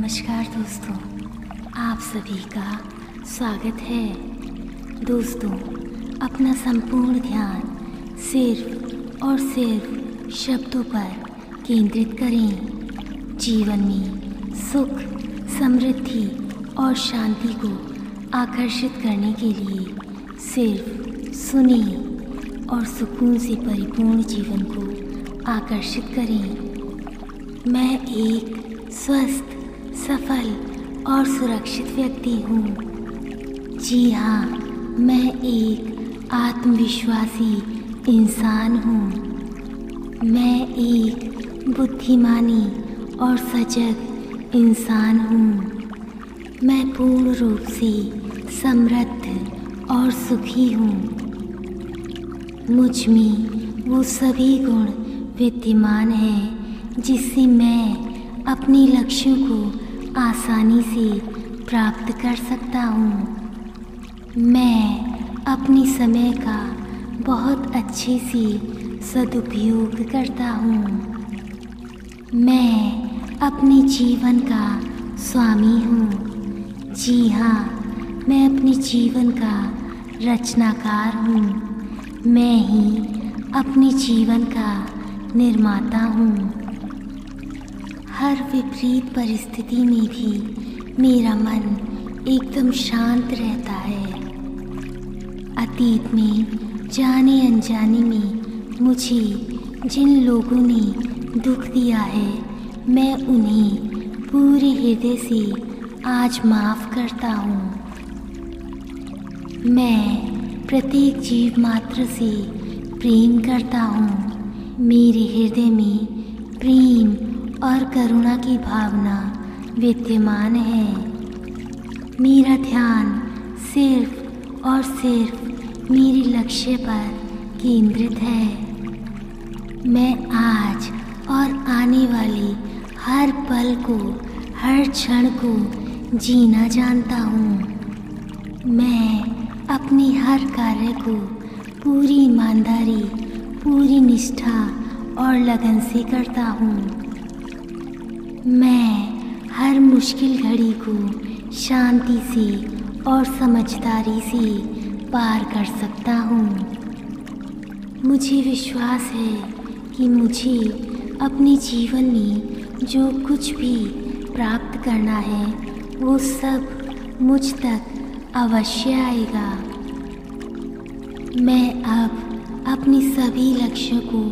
नमस्कार दोस्तों, आप सभी का स्वागत है। दोस्तों, अपना संपूर्ण ध्यान सिर्फ और सिर्फ शब्दों पर केंद्रित करें। जीवन में सुख, समृद्धि और शांति को आकर्षित करने के लिए सिर्फ सुने और सुकून से परिपूर्ण जीवन को आकर्षित करें। मैं एक स्वस्थ, सफल और सुरक्षित व्यक्ति हूँ। जी हाँ, मैं एक आत्मविश्वासी इंसान हूँ। मैं एक बुद्धिमानी और सजग इंसान हूँ। मैं पूर्ण रूप से समृद्ध और सुखी हूँ। मुझ में वो सभी गुण विद्यमान हैं जिससे मैं अपने लक्ष्यों को आसानी से प्राप्त कर सकता हूँ। मैं अपने समय का बहुत अच्छे से सदुपयोग करता हूँ। मैं अपने जीवन का स्वामी हूँ। जी हाँ, मैं अपने जीवन का रचनाकार हूँ। मैं ही अपने जीवन का निर्माता हूँ। हर विपरीत परिस्थिति में भी मेरा मन एकदम शांत रहता है। अतीत में जाने अनजाने में मुझे जिन लोगों ने दुख दिया है, मैं उन्हें पूरे हृदय से आज माफ़ करता हूँ। मैं प्रत्येक जीव मात्र से प्रेम करता हूँ। मेरे हृदय में प्रेम और करुणा की भावना विद्यमान है। मेरा ध्यान सिर्फ और सिर्फ मेरे लक्ष्य पर केंद्रित है। मैं आज और आने वाले हर पल को, हर क्षण को जीना जानता हूँ। मैं अपने हर कार्य को पूरी ईमानदारी, पूरी निष्ठा और लगन से करता हूँ। मैं हर मुश्किल घड़ी को शांति से और समझदारी से पार कर सकता हूँ। मुझे विश्वास है कि मुझे अपने जीवन में जो कुछ भी प्राप्त करना है वो सब मुझ तक अवश्य आएगा। मैं अब अपने सभी लक्ष्यों को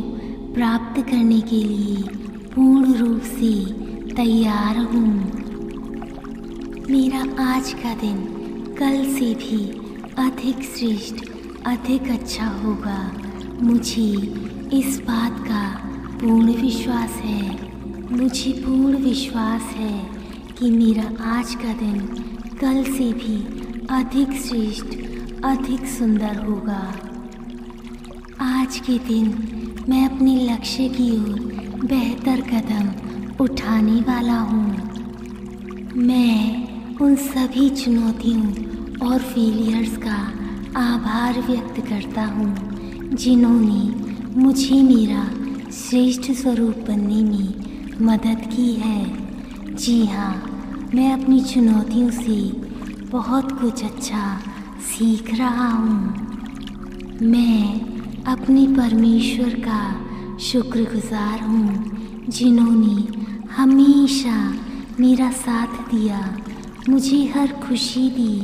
प्राप्त करने के लिए पूर्ण रूप से तैयार हूँ। मेरा आज का दिन कल से भी अधिक श्रेष्ठ, अधिक अच्छा होगा। मुझे इस बात का पूर्ण विश्वास है। मुझे पूर्ण विश्वास है कि मेरा आज का दिन कल से भी अधिक श्रेष्ठ, अधिक सुंदर होगा। आज के दिन मैं अपने लक्ष्य की ओर बेहतर कदम उठाने वाला हूँ। मैं उन सभी चुनौतियों और फेलियर्स का आभार व्यक्त करता हूँ जिन्होंने मुझे मेरा श्रेष्ठ स्वरूप बनने में मदद की है। जी हाँ, मैं अपनी चुनौतियों से बहुत कुछ अच्छा सीख रहा हूँ। मैं अपने परमेश्वर का शुक्रगुजार हूँ जिन्होंने हमेशा मेरा साथ दिया, मुझे हर खुशी दी,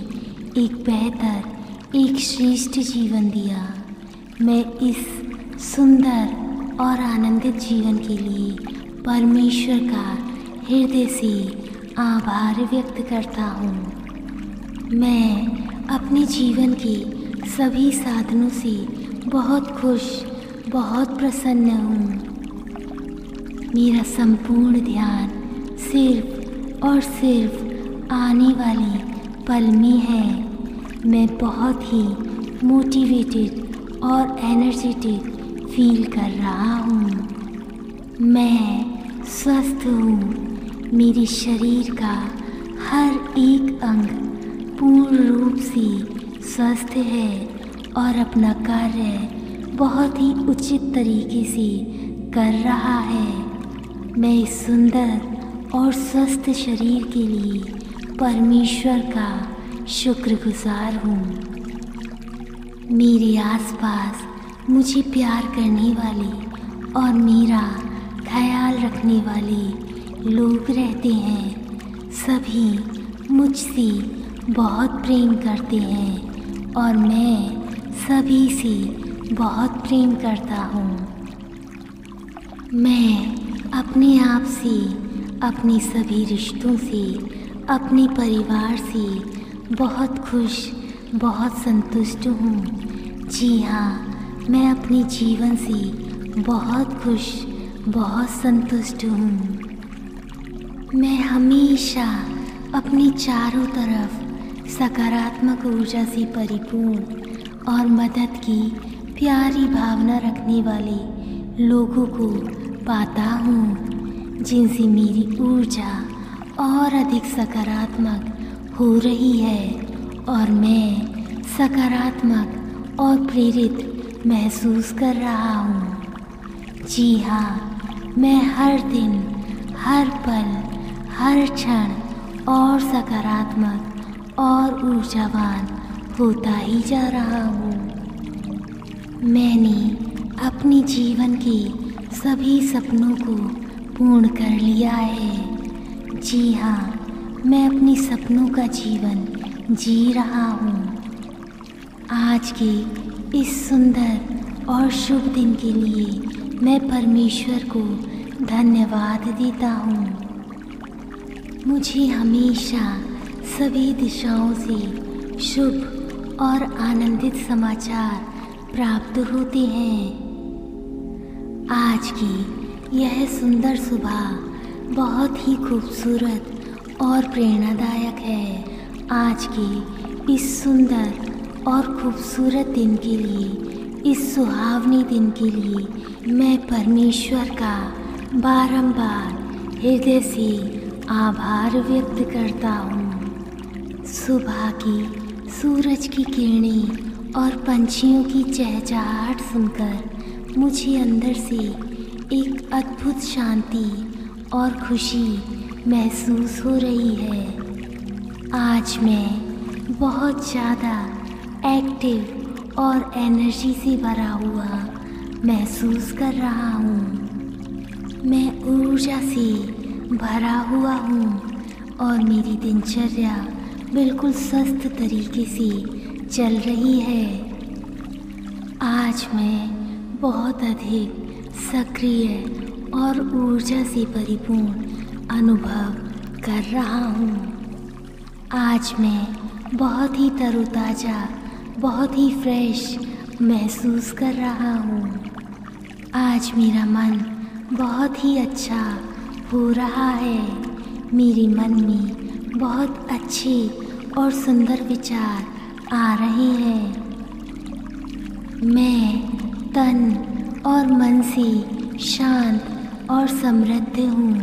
एक बेहतर, एक श्रेष्ठ जीवन दिया। मैं इस सुंदर और आनंदित जीवन के लिए परमेश्वर का हृदय से आभार व्यक्त करता हूँ। मैं अपने जीवन के सभी साधनों से बहुत खुश, बहुत प्रसन्न हूँ। मेरा संपूर्ण ध्यान सिर्फ और सिर्फ आने वाले पल में है। मैं बहुत ही मोटिवेटेड और एनर्जेटिक फील कर रहा हूँ। मैं स्वस्थ हूँ। मेरे शरीर का हर एक अंग पूर्ण रूप से स्वस्थ है और अपना कार्य बहुत ही उचित तरीके से कर रहा है। मैं इस सुंदर और स्वस्थ शरीर के लिए परमेश्वर का शुक्रगुजार हूँ। मेरे आसपास मुझे प्यार करने वाले और मेरा ख्याल रखने वाले लोग रहते हैं। सभी मुझसे बहुत प्रेम करते हैं और मैं सभी से बहुत प्रेम करता हूँ। मैं अपने आप से, अपने सभी रिश्तों से, अपने परिवार से बहुत खुश, बहुत संतुष्ट हूँ। जी हाँ, मैं अपने जीवन से बहुत खुश, बहुत संतुष्ट हूँ। मैं हमेशा अपनी चारों तरफ सकारात्मक ऊर्जा से परिपूर्ण और मदद की प्यारी भावना रखने वाले लोगों को पाता हूँ, जिनसे मेरी ऊर्जा और अधिक सकारात्मक हो रही है और मैं सकारात्मक और प्रेरित महसूस कर रहा हूँ। जी हाँ, मैं हर दिन, हर पल, हर क्षण और सकारात्मक और ऊर्जावान होता ही जा रहा हूँ। मैंने अपने जीवन के सभी सपनों को पूर्ण कर लिया है। जी हाँ, मैं अपने सपनों का जीवन जी रहा हूँ। आज के इस सुंदर और शुभ दिन के लिए मैं परमेश्वर को धन्यवाद देता हूँ। मुझे हमेशा सभी दिशाओं से शुभ और आनंदित समाचार प्राप्त होते हैं। आज की यह सुंदर सुबह बहुत ही खूबसूरत और प्रेरणादायक है। आज के इस सुंदर और खूबसूरत दिन के लिए, इस सुहावने दिन के लिए मैं परमेश्वर का बारंबार हृदय से आभार व्यक्त करता हूँ। सुबह की सूरज की किरणें और पंछियों की चहचहाहट सुनकर मुझे अंदर से एक अद्भुत शांति और खुशी महसूस हो रही है। आज मैं बहुत ज़्यादा एक्टिव और एनर्जी से भरा हुआ महसूस कर रहा हूँ। मैं ऊर्जा से भरा हुआ हूँ और मेरी दिनचर्या बिल्कुल स्वस्थ तरीके से चल रही है। आज मैं बहुत अधिक सक्रिय और ऊर्जा से परिपूर्ण अनुभव कर रहा हूँ। आज मैं बहुत ही तरोताज़ा, बहुत ही फ्रेश महसूस कर रहा हूँ। आज मेरा मन बहुत ही अच्छा हो रहा है। मेरे मन में बहुत अच्छे और सुंदर विचार आ रहे हैं। मैं तन और मन से शांत और समृद्ध हूँ।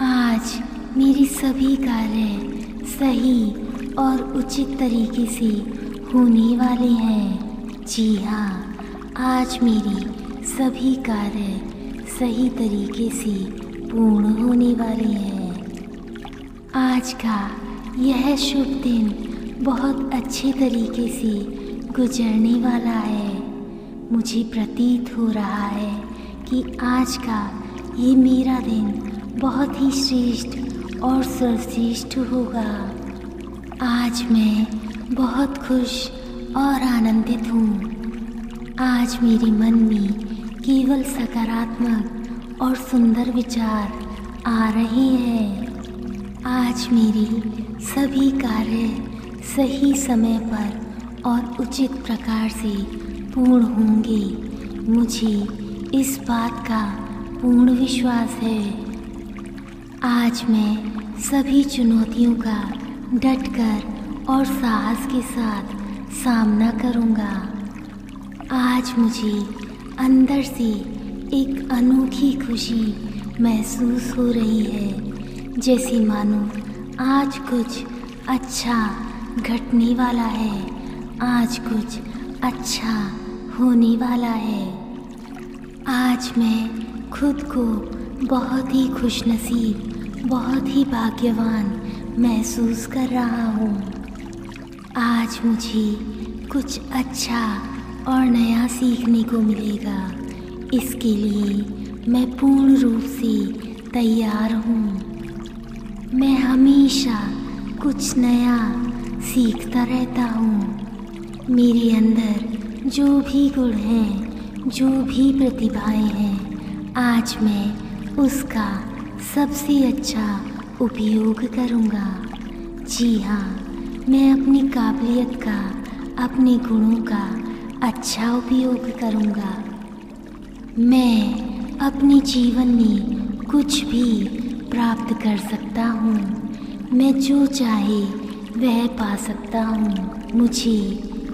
आज मेरी सभी कार्य सही और उचित तरीके से होने वाले हैं। जी हाँ, आज मेरी सभी कार्य सही तरीके से पूर्ण होने वाले हैं। आज का यह शुभ दिन बहुत अच्छे तरीके से गुजरने वाला है। मुझे प्रतीत हो रहा है कि आज का ये मेरा दिन बहुत ही श्रेष्ठ और सर्वश्रेष्ठ होगा। आज मैं बहुत खुश और आनंदित हूँ। आज मेरे मन में केवल सकारात्मक और सुंदर विचार आ रहे हैं। आज मेरी सभी कार्य सही समय पर और उचित प्रकार से पूर्ण होंगे। मुझे इस बात का पूर्ण विश्वास है। आज मैं सभी चुनौतियों का डटकर और साहस के साथ सामना करूँगा। आज मुझे अंदर से एक अनोखी खुशी महसूस हो रही है, जैसे मानो आज कुछ अच्छा घटने वाला है, आज कुछ अच्छा होने वाला है। आज मैं खुद को बहुत ही खुशनसीब बहुत ही भाग्यवान महसूस कर रहा हूँ। आज मुझे कुछ अच्छा और नया सीखने को मिलेगा। इसके लिए मैं पूर्ण रूप से तैयार हूँ। मैं हमेशा कुछ नया सीखता रहता हूँ। मेरे अंदर जो भी गुण हैं, जो भी प्रतिभाएं हैं, आज मैं उसका सबसे अच्छा उपयोग करूँगा। जी हाँ, मैं अपनी काबिलियत का, अपने गुणों का अच्छा उपयोग करूँगा। मैं अपने जीवन में कुछ भी प्राप्त कर सकता हूँ। मैं जो चाहे वह पा सकता हूँ। मुझे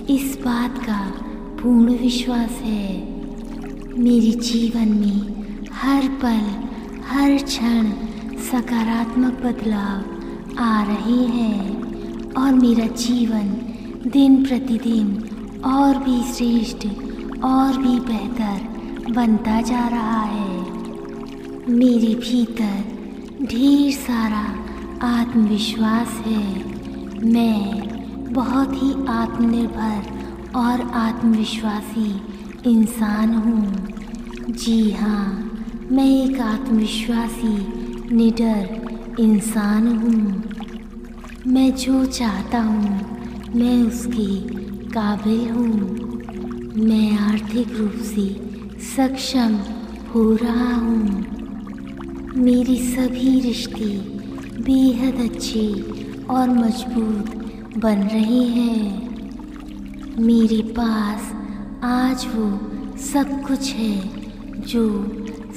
इस बात का पूर्ण विश्वास है। मेरे जीवन में हर पल, हर क्षण सकारात्मक बदलाव आ रहे हैं और मेरा जीवन दिन प्रतिदिन और भी श्रेष्ठ और भी बेहतर बनता जा रहा है। मेरे भीतर ढेर सारा आत्मविश्वास है। मैं बहुत ही आत्मनिर्भर और आत्मविश्वासी इंसान हूँ। जी हाँ, मैं एक आत्मविश्वासी, निडर इंसान हूँ। मैं जो चाहता हूँ मैं उसके काबिल हूँ। मैं आर्थिक रूप से सक्षम हो रहा हूँ। मेरे सभी रिश्ते बेहद अच्छे और मजबूत बन रहे हैं। मेरे पास आज वो सब कुछ है जो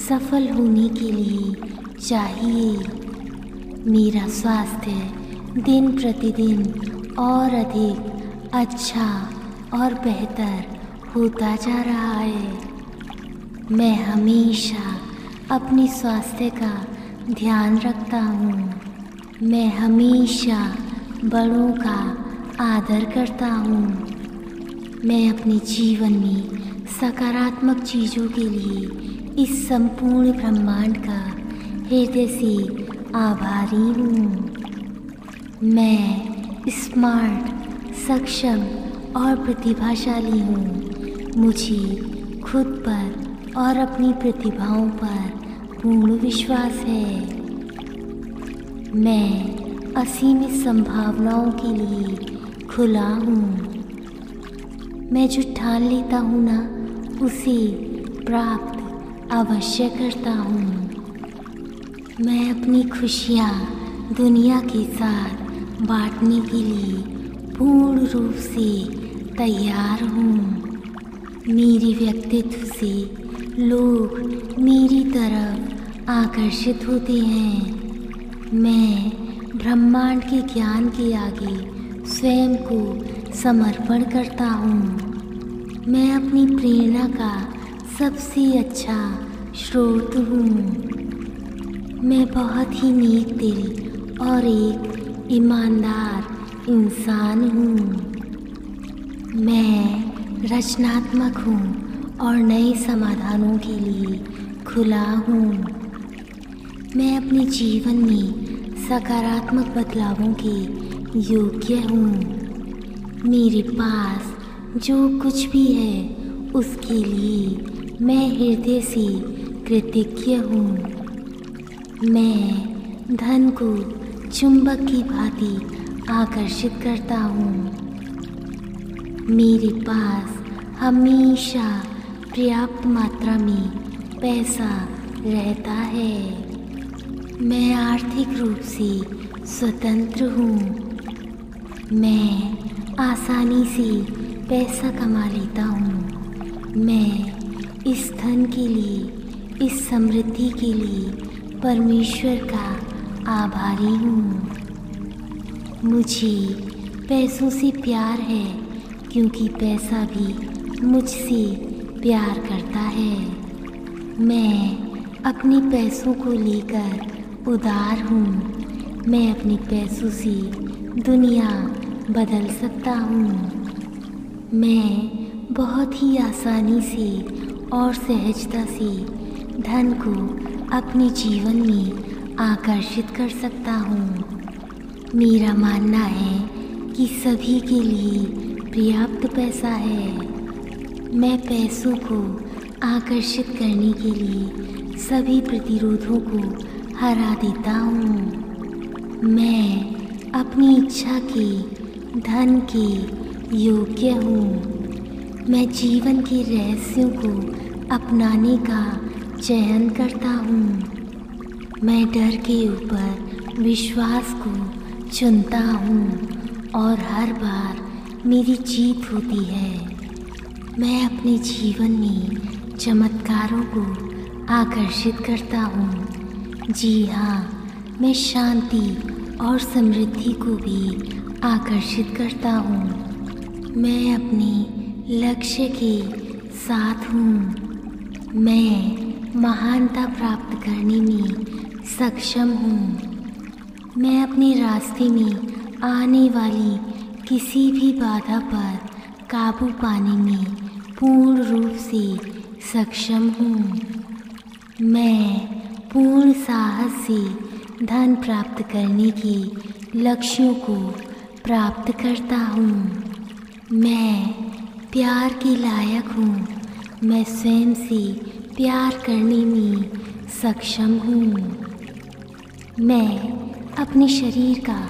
सफल होने के लिए चाहिए। मेरा स्वास्थ्य दिन प्रतिदिन और अधिक अच्छा और बेहतर होता जा रहा है। मैं हमेशा अपने स्वास्थ्य का ध्यान रखता हूँ। मैं हमेशा बड़ों का आदर करता हूँ। मैं अपने जीवन में सकारात्मक चीज़ों के लिए इस संपूर्ण ब्रह्मांड का हृदय से आभारी हूँ। मैं स्मार्ट, सक्षम और प्रतिभाशाली हूँ। मुझे खुद पर और अपनी प्रतिभाओं पर पूर्ण विश्वास है। मैं असीमित संभावनाओं के लिए खुला हूँ। मैं जो ठान लेता हूँ ना, उसे प्राप्त अवश्य करता हूँ। मैं अपनी खुशियाँ दुनिया के साथ बांटने के लिए पूर्ण रूप से तैयार हूँ। मेरे व्यक्तित्व से लोग मेरी तरफ आकर्षित होते हैं। मैं ब्रह्मांड के ज्ञान के आगे स्वयं को समर्पण करता हूँ। मैं अपनी प्रेरणा का सबसे अच्छा स्रोत हूँ। मैं बहुत ही नेक दिल और एक ईमानदार इंसान हूँ। मैं रचनात्मक हूँ और नए समाधानों के लिए खुला हूँ। मैं अपने जीवन में सकारात्मक बदलावों के योग्य हूँ। मेरे पास जो कुछ भी है उसके लिए मैं हृदय से कृतज्ञ हूँ। मैं धन को चुंबक की भांति आकर्षित करता हूँ। मेरे पास हमेशा पर्याप्त मात्रा में पैसा रहता है। मैं आर्थिक रूप से स्वतंत्र हूँ। मैं आसानी से पैसा कमा लेता हूँ। मैं इस धन के लिए, इस समृद्धि के लिए परमेश्वर का आभारी हूँ। मुझे पैसों से प्यार है क्योंकि पैसा भी मुझसे प्यार करता है। मैं अपने पैसों को लेकर उदार हूँ। मैं अपने पैसों से दुनिया बदल सकता हूँ। मैं बहुत ही आसानी से और सहजता से धन को अपने जीवन में आकर्षित कर सकता हूँ। मेरा मानना है कि सभी के लिए पर्याप्त पैसा है। मैं पैसों को आकर्षित करने के लिए सभी प्रतिरोधों को हरा देता हूँ। मैं अपनी इच्छा के धन के योग्य हूँ। मैं जीवन के रहस्यों को अपनाने का चयन करता हूँ। मैं डर के ऊपर विश्वास को चुनता हूँ और हर बार मेरी जीत होती है। मैं अपने जीवन में चमत्कारों को आकर्षित करता हूँ। जी हाँ, मैं शांति और समृद्धि को भी आकर्षित करता हूँ। मैं अपने लक्ष्य के साथ हूँ। मैं महानता प्राप्त करने में सक्षम हूँ। मैं अपने रास्ते में आने वाली किसी भी बाधा पर काबू पाने में पूर्ण रूप से सक्षम हूँ। मैं पूर्ण साहस से धन प्राप्त करने के लक्ष्यों को प्राप्त करता हूँ। मैं प्यार के लायक हूँ। मैं स्वयं से प्यार करने में सक्षम हूँ। मैं अपने शरीर का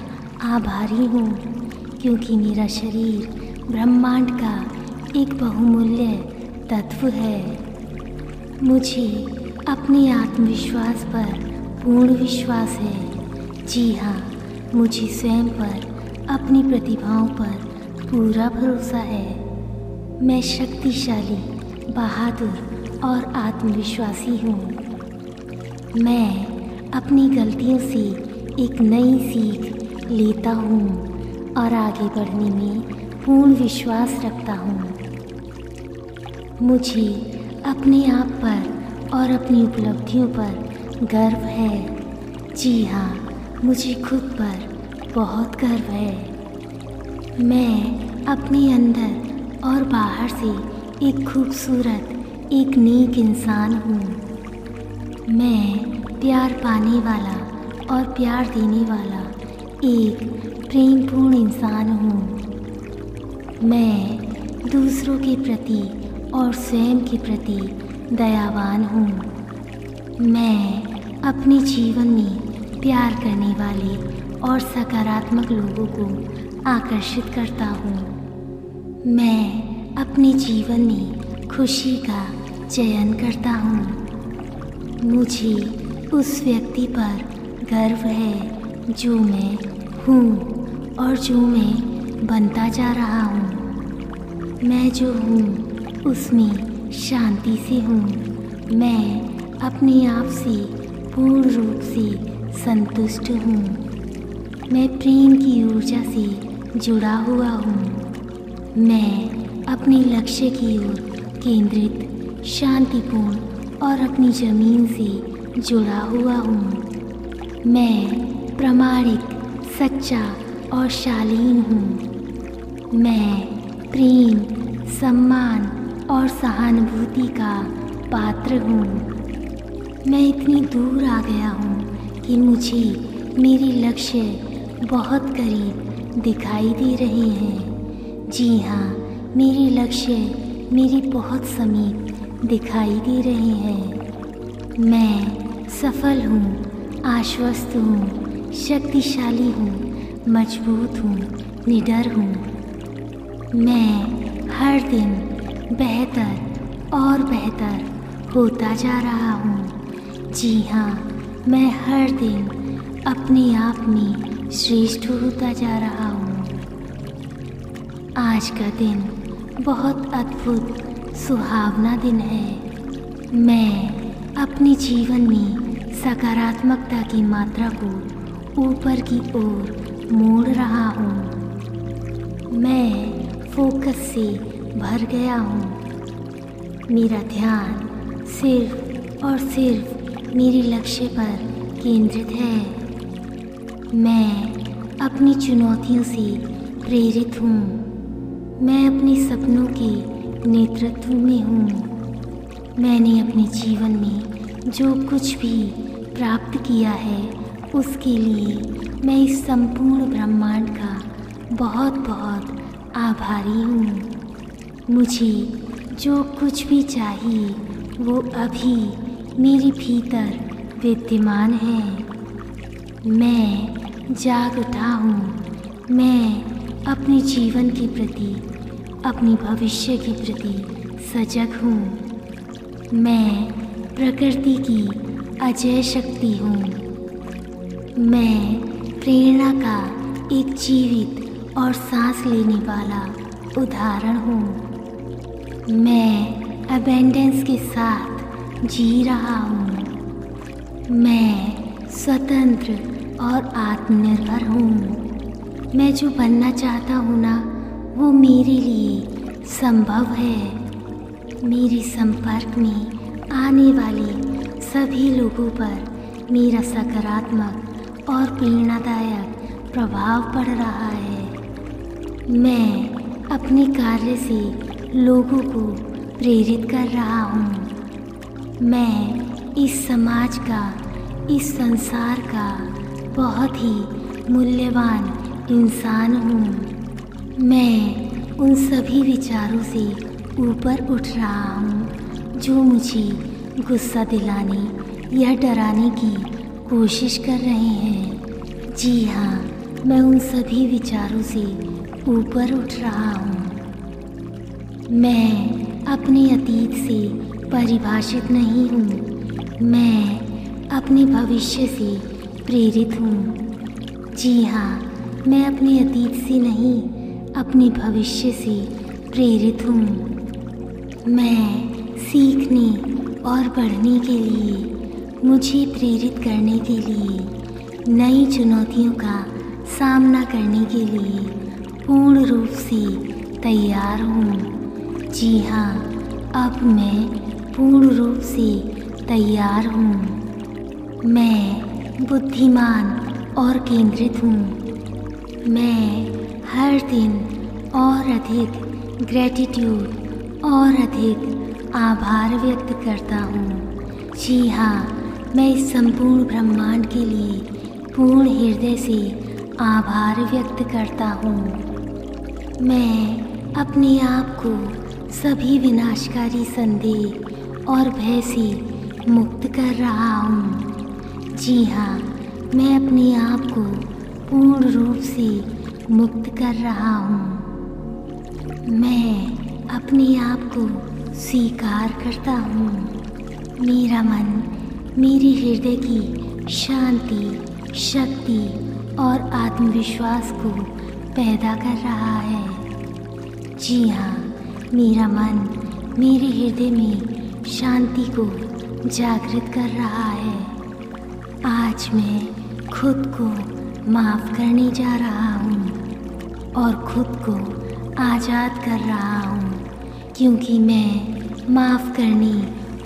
आभारी हूँ क्योंकि मेरा शरीर ब्रह्मांड का एक बहुमूल्य तत्व है। मुझे अपने आत्मविश्वास पर पूर्ण विश्वास है। जी हाँ, मुझे स्वयं पर, अपनी प्रतिभाओं पर पूरा भरोसा है। मैं शक्तिशाली, बहादुर और आत्मविश्वासी हूँ। मैं अपनी गलतियों से एक नई सीख लेता हूँ और आगे बढ़ने में पूर्ण विश्वास रखता हूँ। मुझे अपने आप पर और अपनी उपलब्धियों पर गर्व है। जी हाँ, मुझे खुद पर बहुत गर्व है। मैं अपने अंदर और बाहर से एक खूबसूरत, एक नेक इंसान हूँ। मैं प्यार पाने वाला और प्यार देने वाला एक प्रेमपूर्ण इंसान हूँ। मैं दूसरों के प्रति और स्वयं के प्रति दयावान हूँ। मैं अपने जीवन में प्यार करने वाले और सकारात्मक लोगों को आकर्षित करता हूँ। मैं अपने जीवन में खुशी का चयन करता हूँ। मुझे उस व्यक्ति पर गर्व है जो मैं हूँ और जो मैं बनता जा रहा हूँ। मैं जो हूँ उसमें शांति से हूँ। मैं अपने आप से पूर्ण रूप से संतुष्ट हूँ। मैं प्रेम की ऊर्जा से जुड़ा हुआ हूँ। मैं अपने लक्ष्य की ओर केंद्रित, शांतिपूर्ण और अपनी ज़मीन से जुड़ा हुआ हूँ। मैं प्रामाणिक, सच्चा और शालीन हूँ। मैं प्रेम, सम्मान और सहानुभूति का पात्र हूँ। मैं इतनी दूर आ गया हूँ कि मुझे मेरे लक्ष्य बहुत करीब दिखाई दे रहे हैं। जी हाँ, मेरे लक्ष्य मेरे बहुत समीप दिखाई दे रहे हैं। मैं सफल हूँ, आश्वस्त हूँ, शक्तिशाली हूँ, मजबूत हूँ, निडर हूँ। मैं हर दिन बेहतर और बेहतर होता जा रहा हूँ। जी हाँ, मैं हर दिन अपने आप में श्रेष्ठ होता जा रहा हूँ। आज का दिन बहुत अद्भुत, सुहावना दिन है। मैं अपने जीवन में सकारात्मकता की मात्रा को ऊपर की ओर मोड़ रहा हूँ। मैं फोकस से भर गया हूँ। मेरा ध्यान सिर्फ और सिर्फ मेरे लक्ष्य पर केंद्रित है। मैं अपनी चुनौतियों से प्रेरित हूँ। मैं अपने सपनों के नेतृत्व में हूँ। मैंने अपने जीवन में जो कुछ भी प्राप्त किया है उसके लिए मैं इस संपूर्ण ब्रह्मांड का बहुत बहुत आभारी हूँ। मुझे जो कुछ भी चाहिए वो अभी मेरे भीतर विद्यमान है। मैं जाग उठा हूँ। मैं अपने जीवन के प्रति, अपनी भविष्य के प्रति सजग हूँ। मैं प्रकृति की अजय शक्ति हूँ। मैं प्रेरणा का एक जीवित और सांस लेने वाला उदाहरण हूँ। मैं अबेंडेंस के साथ जी रहा हूँ। मैं स्वतंत्र और आत्मनिर्भर हूँ। मैं जो बनना चाहता हूँ ना, वो मेरे लिए संभव है। मेरे संपर्क में आने वाले सभी लोगों पर मेरा सकारात्मक और प्रेरणादायक प्रभाव पड़ रहा है। मैं अपने कार्य से लोगों को प्रेरित कर रहा हूँ। मैं इस समाज का, इस संसार का बहुत ही मूल्यवान इंसान हूँ। मैं उन सभी विचारों से ऊपर उठ रहा हूँ जो मुझे गुस्सा दिलाने या डराने की कोशिश कर रहे हैं। जी हाँ, मैं उन सभी विचारों से ऊपर उठ रहा हूँ। मैं अपने अतीत से परिभाषित नहीं हूँ। मैं अपने भविष्य से प्रेरित हूँ। जी हाँ, मैं अपने अतीत से नहीं, अपने भविष्य से प्रेरित हूँ। मैं सीखने और बढ़ने के लिए, मुझे प्रेरित करने के लिए, नई चुनौतियों का सामना करने के लिए पूर्ण रूप से तैयार हूँ। जी हाँ, अब मैं पूर्ण रूप से तैयार हूँ। मैं बुद्धिमान और केंद्रित हूँ। मैं हर दिन और अधिक ग्रैटिट्यूड और अधिक आभार व्यक्त करता हूँ। जी हाँ, मैं इस संपूर्ण ब्रह्मांड के लिए पूर्ण हृदय से आभार व्यक्त करता हूँ। मैं अपने आप को सभी विनाशकारी संदेह और भय से मुक्त कर रहा हूँ। जी हाँ, मैं अपने आप को पूर्ण रूप से मुक्त कर रहा हूँ। मैं अपने आप को स्वीकार करता हूँ। मेरा मन मेरे हृदय की शांति, शक्ति और आत्मविश्वास को पैदा कर रहा है। जी हाँ, मेरा मन मेरे हृदय में शांति को जागृत कर रहा है। आज मैं खुद को माफ़ करने जा रहा हूँ और खुद को आज़ाद कर रहा हूँ, क्योंकि मैं माफ़ करने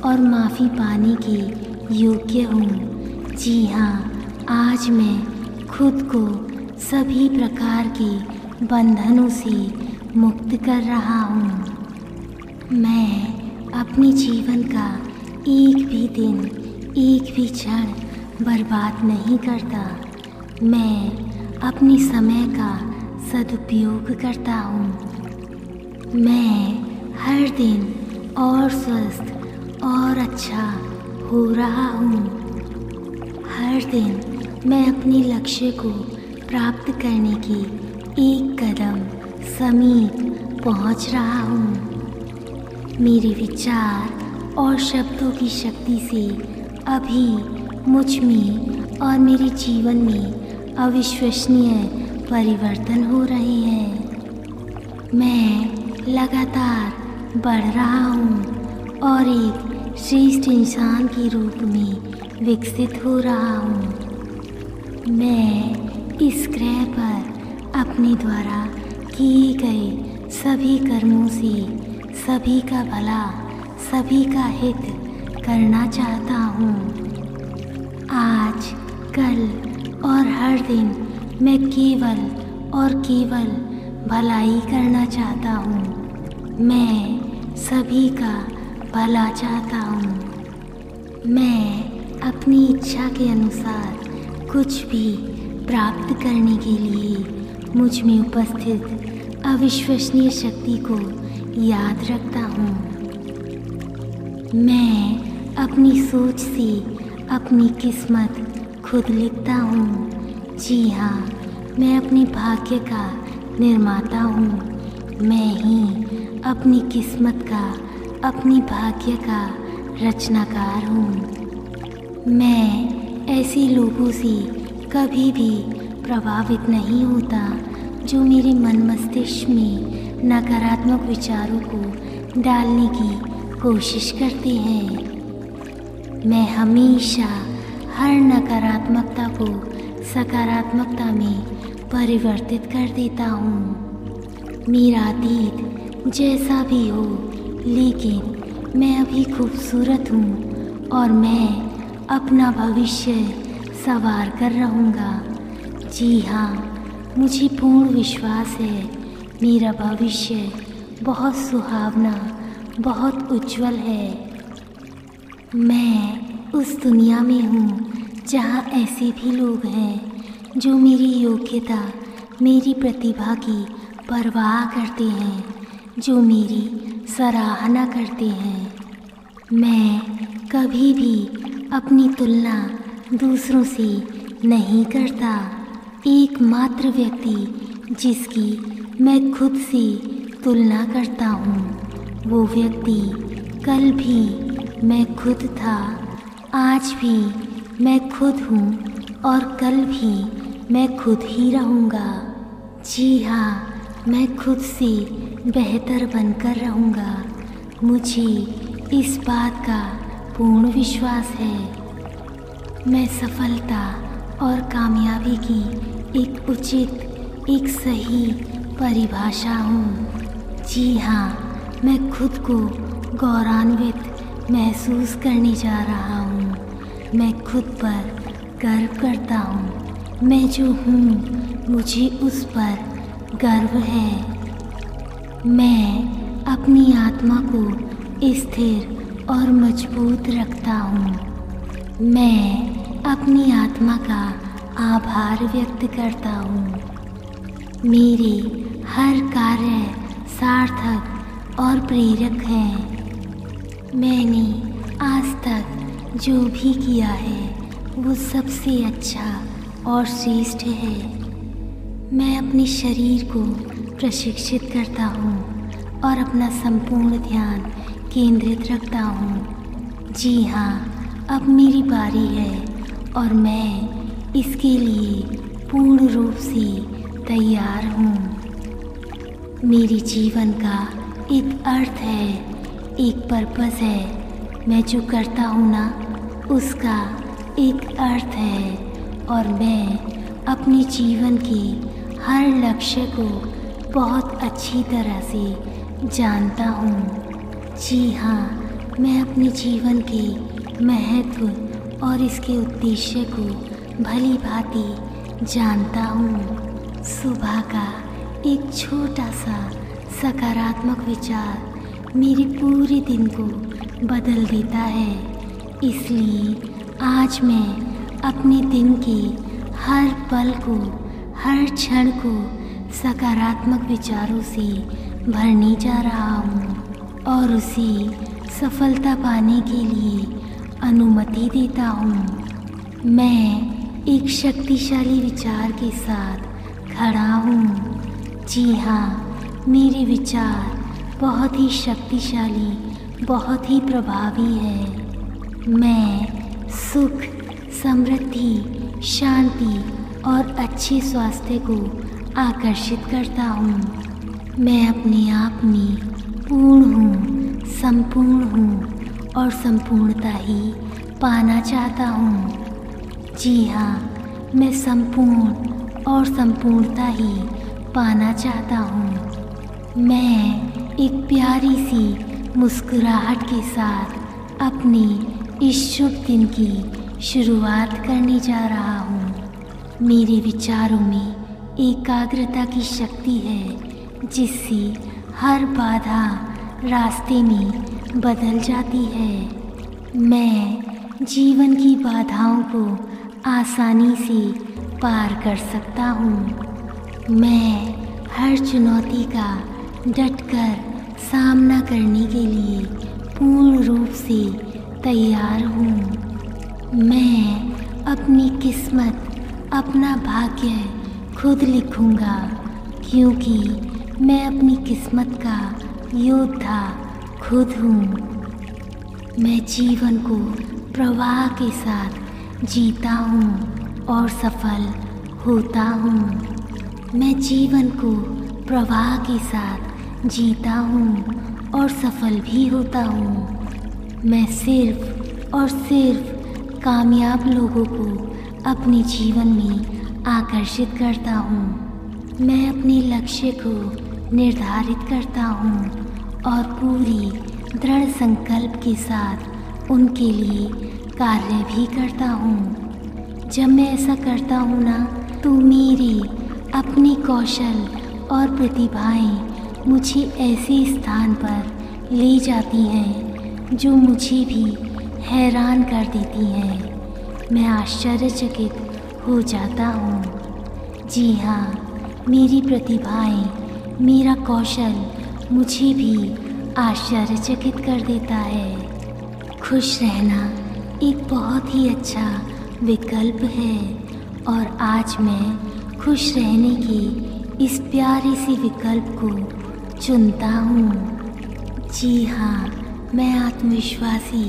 और माफ़ी पाने के योग्य हूँ। जी हाँ, आज मैं खुद को सभी प्रकार के बंधनों से मुक्त कर रहा हूँ। मैं अपने जीवन का एक भी दिन, एक भी क्षण बर्बाद नहीं करता। मैं अपने समय का सदुपयोग करता हूँ। मैं हर दिन और स्वस्थ और अच्छा हो रहा हूँ। हर दिन मैं अपने लक्ष्य को प्राप्त करने के एक कदम समीप पहुँच रहा हूँ। मेरे विचार और शब्दों की शक्ति से अभी मुझ में और मेरे जीवन में अविश्वसनीय परिवर्तन हो रहे हैं। मैं लगातार बढ़ रहा हूँ और एक श्रेष्ठ इंसान के रूप में विकसित हो रहा हूँ। मैं इस ग्रह पर अपने द्वारा किए गए सभी कर्मों से सभी का भला, सभी का हित करना चाहता हूँ। आज, कल और हर दिन मैं केवल और केवल भलाई करना चाहता हूँ। मैं सभी का भला चाहता हूँ। मैं अपनी इच्छा के अनुसार कुछ भी प्राप्त करने के लिए मुझ में उपस्थित अविश्वसनीय शक्ति को याद रखता हूँ। मैं अपनी सोच से अपनी किस्मत खुद लिखता हूँ। जी हाँ, मैं अपने भाग्य का निर्माता हूँ। मैं ही अपनी किस्मत का, अपनी भाग्य का रचनाकार हूँ। मैं ऐसे लोगों से कभी भी प्रभावित नहीं होता जो मेरे मन मस्तिष्क में नकारात्मक विचारों को डालने की कोशिश करते हैं। मैं हमेशा हर नकारात्मकता को सकारात्मकता में परिवर्तित कर देता हूँ। मेरा अतीत जैसा भी हो, लेकिन मैं अभी खूबसूरत हूँ और मैं अपना भविष्य सवार कर रहूँगा। जी हाँ, मुझे पूर्ण विश्वास है मेरा भविष्य बहुत सुहावना, बहुत उज्जवल है। मैं उस दुनिया में हूँ जहाँ ऐसे भी लोग हैं जो मेरी योग्यता, मेरी प्रतिभा की परवाह करते हैं, जो मेरी सराहना करते हैं। मैं कभी भी अपनी तुलना दूसरों से नहीं करता। एकमात्र व्यक्ति जिसकी मैं खुद से तुलना करता हूँ, वो व्यक्ति कल भी मैं खुद था, आज भी मैं खुद हूँ और कल भी मैं खुद ही रहूँगा। जी हाँ, मैं खुद से बेहतर बनकर रहूँगा। मुझे इस बात का पूर्ण विश्वास है। मैं सफलता और कामयाबी की एक उचित, एक सही परिभाषा हूँ। जी हाँ, मैं खुद को गौरवान्वित महसूस करने जा रहा हूँ। मैं खुद पर गर्व करता हूँ। मैं जो हूँ, मुझे उस पर गर्व है। मैं अपनी आत्मा को स्थिर और मजबूत रखता हूँ। मैं अपनी आत्मा का आभार व्यक्त करता हूँ। मेरे हर कार्य सार्थक और प्रेरक हैं। मैंने आज तक जो भी किया है वो सबसे अच्छा और श्रेष्ठ है। मैं अपने शरीर को प्रशिक्षित करता हूँ और अपना संपूर्ण ध्यान केंद्रित रखता हूँ। जी हाँ, अब मेरी बारी है और मैं इसके लिए पूर्ण रूप से तैयार हूँ। मेरे जीवन का एक अर्थ है, एक पर्पस है। मैं जो करता हूँ ना, उसका एक अर्थ है और मैं अपने जीवन के हर लक्ष्य को बहुत अच्छी तरह से जानता हूँ। जी हाँ, मैं अपने जीवन के महत्व और इसके उद्देश्य को भली भांति जानता हूँ। सुबह का एक छोटा सा सकारात्मक विचार मेरे पूरे दिन को बदल देता है। इसलिए आज मैं अपने दिन के हर पल को, हर क्षण को सकारात्मक विचारों से भरने जा रहा हूँ और उसे सफलता पाने के लिए अनुमति देता हूँ। मैं एक शक्तिशाली विचार के साथ खड़ा हूँ। जी हाँ, मेरे विचार बहुत ही शक्तिशाली, बहुत ही प्रभावी है। मैं सुख, समृद्धि, शांति और अच्छे स्वास्थ्य को आकर्षित करता हूँ। मैं अपने आप में पूर्ण हूँ, संपूर्ण हूँ और संपूर्णता ही पाना चाहता हूँ। जी हाँ, मैं संपूर्ण और संपूर्णता ही पाना चाहता हूँ। मैं एक प्यारी सी मुस्कुराहट के साथ अपने इस शुभ दिन की शुरुआत करने जा रहा हूँ। मेरे विचारों में एकाग्रता की शक्ति है, जिससे हर बाधा रास्ते में बदल जाती है। मैं जीवन की बाधाओं को आसानी से पार कर सकता हूँ। मैं हर चुनौती का डटकर सामना करने के लिए पूर्ण रूप से तैयार हूँ। मैं अपनी किस्मत, अपना भाग्य खुद लिखूँगा, क्योंकि मैं अपनी किस्मत का योद्धा खुद हूँ। मैं जीवन को प्रवाह के साथ जीता हूँ और सफल होता हूँ। मैं जीवन को प्रवाह के साथ जीता हूँ और सफल भी होता हूँ। मैं सिर्फ और सिर्फ कामयाब लोगों को अपने जीवन में आकर्षित करता हूँ। मैं अपने लक्ष्य को निर्धारित करता हूँ और पूरी दृढ़ संकल्प के साथ उनके लिए कार्य भी करता हूँ। जब मैं ऐसा करता हूँ ना, तो मेरे अपने कौशल और प्रतिभाएं मुझे ऐसे स्थान पर ले जाती हैं जो मुझे भी हैरान कर देती हैं। मैं आश्चर्यचकित हो जाता हूँ। जी हाँ, मेरी प्रतिभाएं, मेरा कौशल मुझे भी आश्चर्यचकित कर देता है। खुश रहना एक बहुत ही अच्छा विकल्प है और आज मैं खुश रहने के इस प्यारे से विकल्प को चुनता हूँ। जी हाँ, मैं आत्मविश्वासी,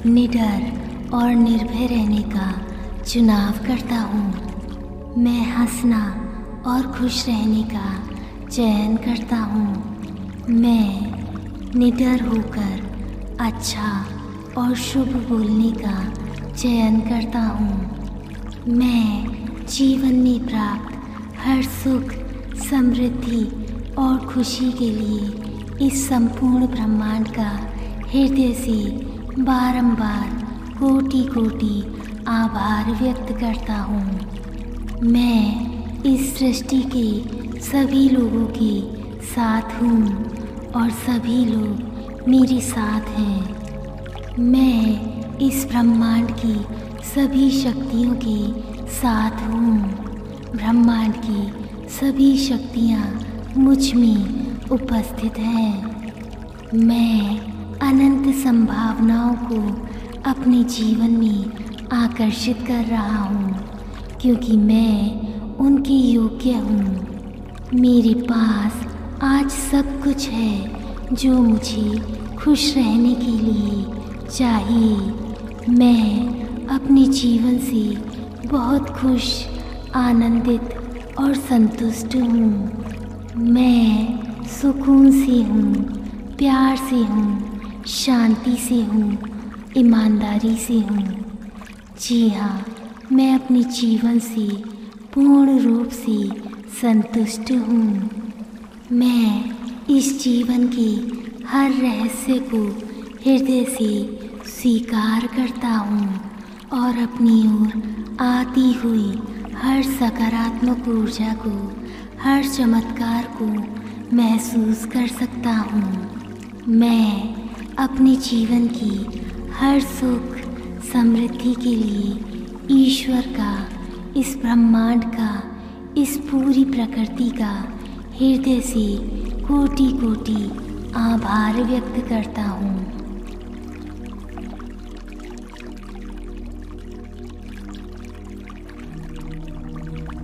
निडर और निर्भय रहने का चुनाव करता हूँ। मैं हंसना और खुश रहने का चयन करता हूँ। मैं निडर होकर अच्छा और शुभ बोलने का चयन करता हूँ। मैं जीवन में प्राप्त हर सुख, समृद्धि और खुशी के लिए इस संपूर्ण ब्रह्मांड का हृदय से बारंबार कोटि कोटि आभार व्यक्त करता हूँ। मैं इस सृष्टि के सभी लोगों के साथ हूँ और सभी लोग मेरे साथ हैं। मैं इस ब्रह्मांड की सभी शक्तियों के साथ हूँ। ब्रह्मांड की सभी शक्तियाँ मुझ में उपस्थित हैं। मैं अनंत संभावनाओं को अपने जीवन में आकर्षित कर रहा हूँ, क्योंकि मैं उनके योग्य हूँ। मेरे पास आज सब कुछ है जो मुझे खुश रहने के लिए चाहिए। मैं अपने जीवन से बहुत खुश, आनंदित और संतुष्ट हूँ। मैं सुकून से हूँ, प्यार से हूँ, शांति से हूँ, ईमानदारी से हूँ। जी हाँ, मैं अपने जीवन से पूर्ण रूप से संतुष्ट हूँ। मैं इस जीवन के हर रहस्य को हृदय से स्वीकार करता हूँ और अपनी ओर आती हुई हर सकारात्मक ऊर्जा को, हर चमत्कार को महसूस कर सकता हूँ। मैं अपने जीवन की हर सुख, समृद्धि के लिए ईश्वर का, इस ब्रह्मांड का, इस पूरी प्रकृति का हृदय से कोटि कोटि आभार व्यक्त करता हूँ।